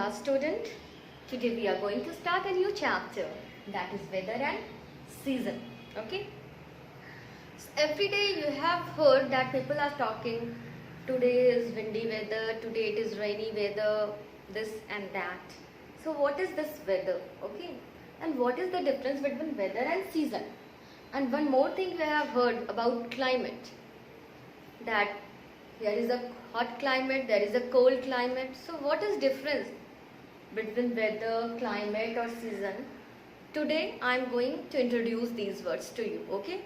class student. Today we are going to start a new chapter, that is weather and season. Okay. So every day you have heard that people are talking, today is windy weather, today it is rainy weather, this and that. So what is this weather? Okay. And what is the difference between weather and season? And one more thing we have heard about climate, that there is a hot climate, there is a cold climate. So what is difference between weather, climate or season? Today I am going to introduce these words to you. Okay.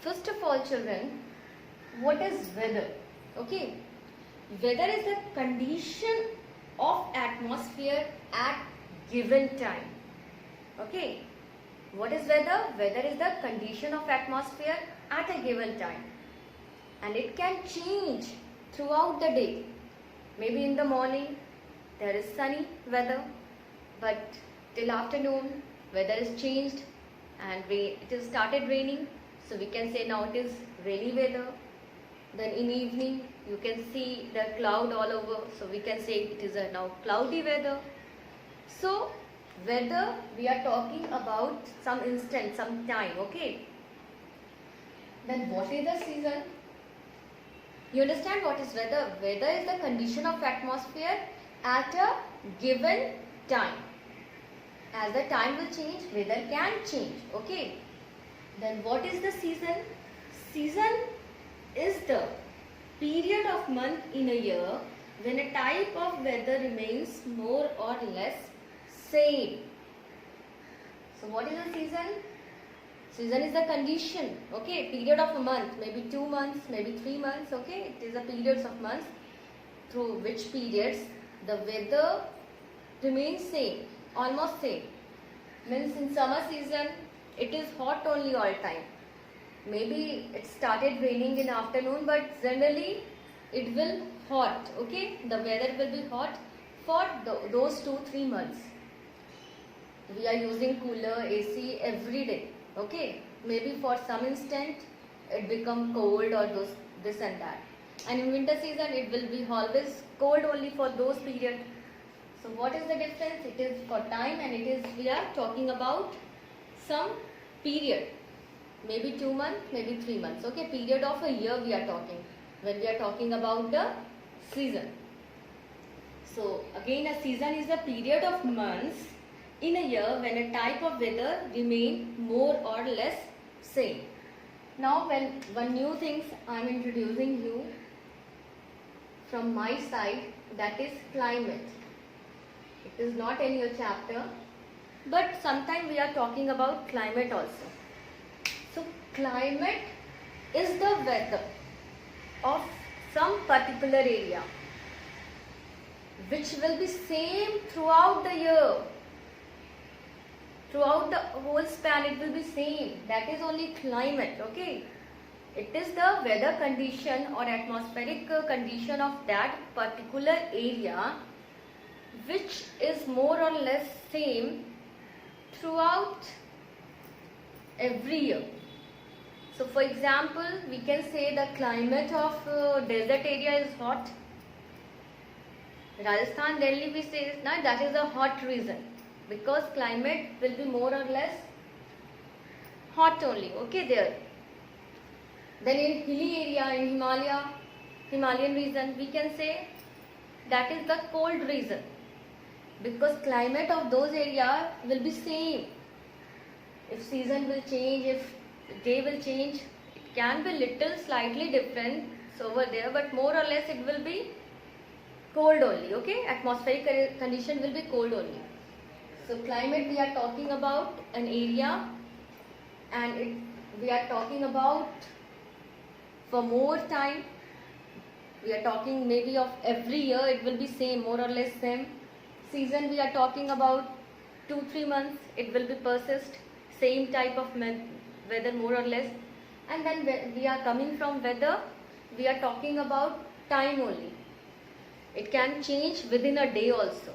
First of all, children, what is weather? Okay. Weather is the condition of atmosphere at given time. Okay. What is weather? Weather is the condition of atmosphere at a given time. And it can change throughout the day. Maybe in the morning there is sunny weather, but till afternoon weather is changed and it is started raining. So we can say now it is rainy weather. Then in evening you can see the cloud all over. So we can say it is a now cloudy weather. So weather, we are talking about some instant, some time. Okay. Then what is the season? You understand what is weather? Weather is the condition of atmosphere at a given time. As the time will change, weather can change. Okay. Then what is the season? Season is the period of month in a year when a type of weather remains more or less same. So what is the season? Season is the condition, okay, period of a month, maybe 2 months, maybe 3 months, okay, it is a periods of months through which periods the weather remains same, almost same. Means in summer season, it is hot only all time. Maybe it started raining in afternoon, but generally it will hot, okay, the weather will be hot for those 2-3 months. We are using cooler, AC every day. Okay, maybe for some instant it become cold or this and that. And in winter season it will be always cold only for those periods. So what is the difference? It is for time and it is we are talking about some period. Maybe 2 months, maybe 3 months. Okay, period of a year we are talking when we are talking about the season. So again, a season is a period of months in a year when a type of weather remain more or less same. Now when one new things I am introducing you from my side, that is climate. It is not in your chapter, but sometime we are talking about climate also. So climate is the weather of some particular area which will be same throughout the year. Throughout the whole span it will be same. That is only climate. Okay. It is the weather condition or atmospheric condition of that particular area which is more or less same throughout every year. So for example, we can say the climate of desert area is hot. Rajasthan, Delhi we say na, that is a hot region. Because climate will be more or less hot only, okay, there. Then in hilly area, in Himalayan region, we can say that is the cold region. Because climate of those areas will be same. If season will change, if day will change, it can be little slightly different over there, but more or less it will be cold only, okay. Atmospheric condition will be cold only. So climate we are talking about an area and we are talking about for more time. We are talking maybe of every year it will be same, more or less same. Season we are talking about 2-3 months it will be persist, same type of weather more or less. And then when we are coming from weather, we are talking about time only. It can change within a day also.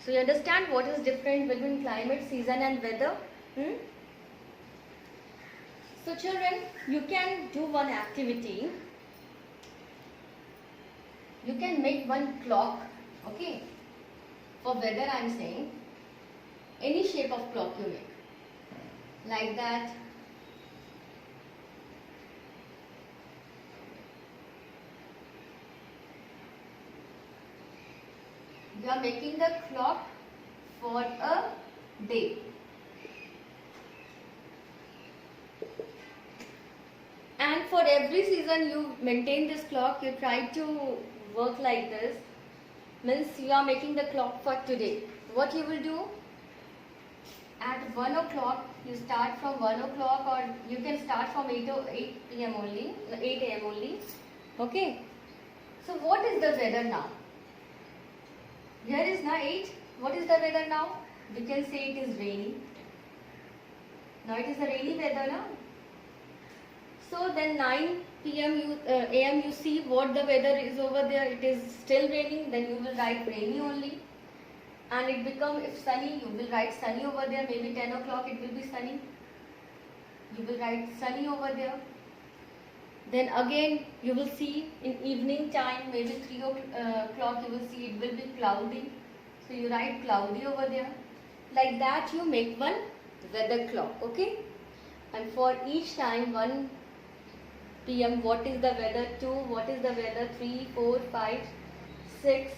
So you understand what is different between climate, season and weather? So children, you can do one activity. You can make one clock, okay? For weather I am saying any shape of clock you make. Like that. You are making the clock for a day. And for every season you maintain this clock, you try to work like this. Means you are making the clock for today. What you will do? At 1 o'clock, you start from 1 o'clock, or you can start from 8 p.m. only, 8 a.m. only. Okay. So what is the weather now? Here is now 8. What is the weather now? We can say it is rainy. Now it is a rainy weather now. So then 9 p.m. a.m. you see what the weather is over there. It is still raining. Then you will write rainy only. And it become, if sunny, you will write sunny over there. Maybe 10 o'clock it will be sunny. You will write sunny over there. Then again you will see in evening time, maybe 3 o'clock you will see it will be cloudy. So you write cloudy over there. Like that you make one weather clock. Okay. And for each time 1 p.m. what is the weather, 2, what is the weather, 3, 4, 5, 6,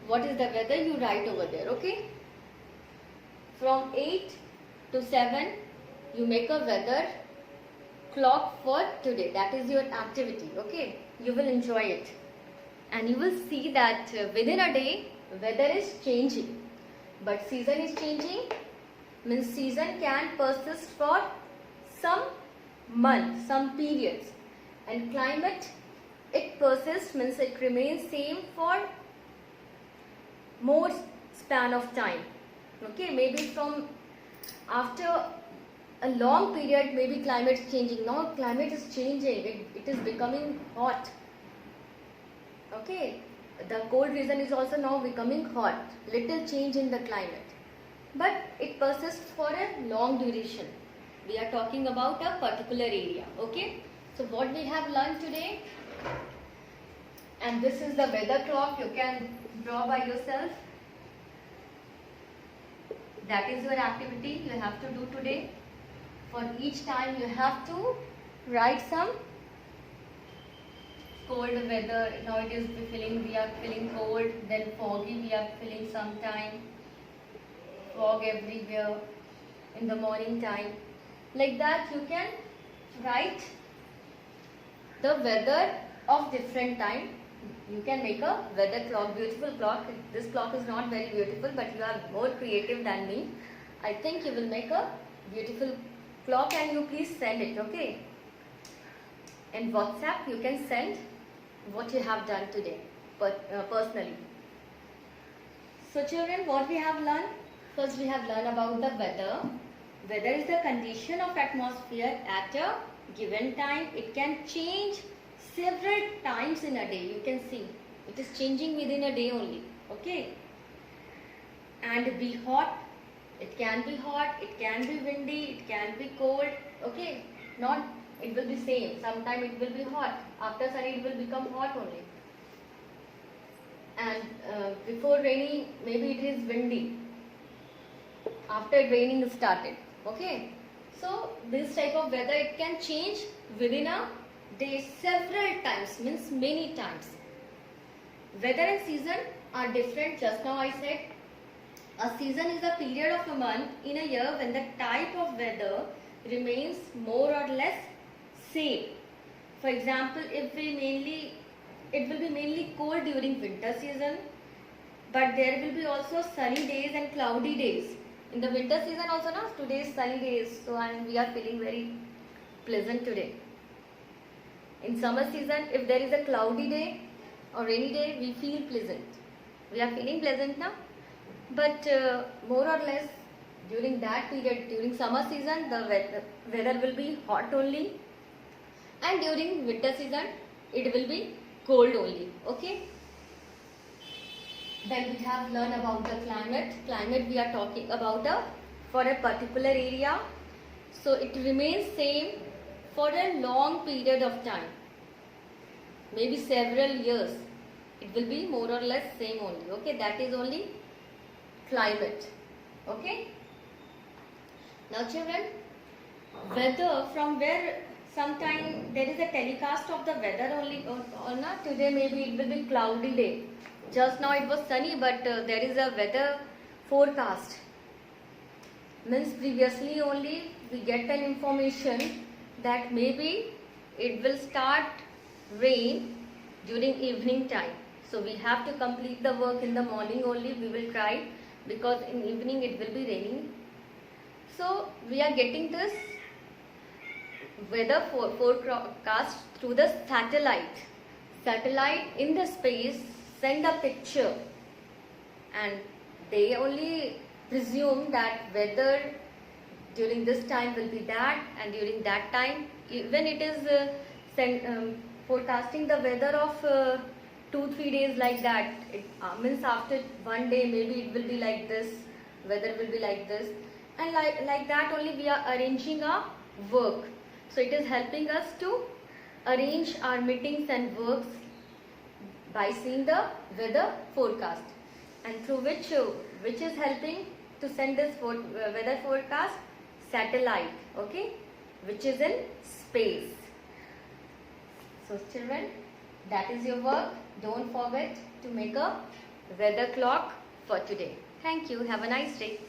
what is the weather, you write over there. Okay. From 8 to 7 you make a weather clock for today. That is your activity. Okay. You will enjoy it. And you will see that within a day weather is changing. But season is changing. Means season can persist for some months, some periods. And climate, it persists, means it remains same for more span of time. Okay, maybe from after a long period, maybe climate is changing. Now climate is changing, it is becoming hot. Okay, the cold region is also now becoming hot. Little change in the climate. But it persists for a long duration. We are talking about a particular area. Okay. So what we have learned today, and this is the weather clock, you can draw by yourself. That is your activity you have to do today. For each time you have to write some cold weather. Now it is we are feeling cold, then foggy we are feeling sometime, fog everywhere in the morning time. Like that you can write the weather of different time. You can make a weather clock, beautiful clock. This clock is not very beautiful, but you are more creative than me. I think you will make a beautiful clock, and you please send it. Okay. In WhatsApp you can send what you have done today personally. So children, what we have learned? First we have learned about the weather. Weather is the condition of atmosphere at a given time. It can change several times in a day. You can see it is changing within a day only. Okay. And be hot. It can be hot, it can be windy, it can be cold. Okay. Not it will be same. Sometime it will be hot. After sun it will become hot only. And before raining maybe it is windy. After raining started. Okay. So this type of weather, it can change within a day several times, means many times. Weather and season are different. Just now I said a season is a period of a month in a year when the type of weather remains more or less same. For example, it will be mainly cold during winter season, but there will be also sunny days and cloudy days. In the winter season also now, today is sunny days, so we are feeling very pleasant today. In summer season, if there is a cloudy day or rainy day, we feel pleasant. We are feeling pleasant now. But more or less during that period, during summer season, the weather will be hot only. And during winter season, it will be cold only. Okay. Then we have learned about the climate. Climate we are talking about for a particular area. So it remains same for a long period of time. Maybe several years. It will be more or less same only. Okay, that is only climate. Okay. Now children, weather, from where sometime there is a telecast of the weather only or not. Today maybe it will be cloudy day. Just now it was sunny, but there is a weather forecast. Means previously only we get an information that maybe it will start rain during evening time. So we have to complete the work in the morning only. We will try, because in evening it will be raining. So we are getting this weather forecast through the satellite. Satellite in the space send a picture, and they only presume that weather during this time will be that, and during that time, when it is forecasting the weather of 2-3 days like that, it means after one day maybe it will be like this, weather will be like this, and like that only we are arranging our work. So it is helping us to arrange our meetings and works by seeing the weather forecast, and through which is helping to send this weather forecast? Satellite, okay, which is in space. So children, that is your work. Don't forget to make a weather clock for today. Thank you. Have a nice day.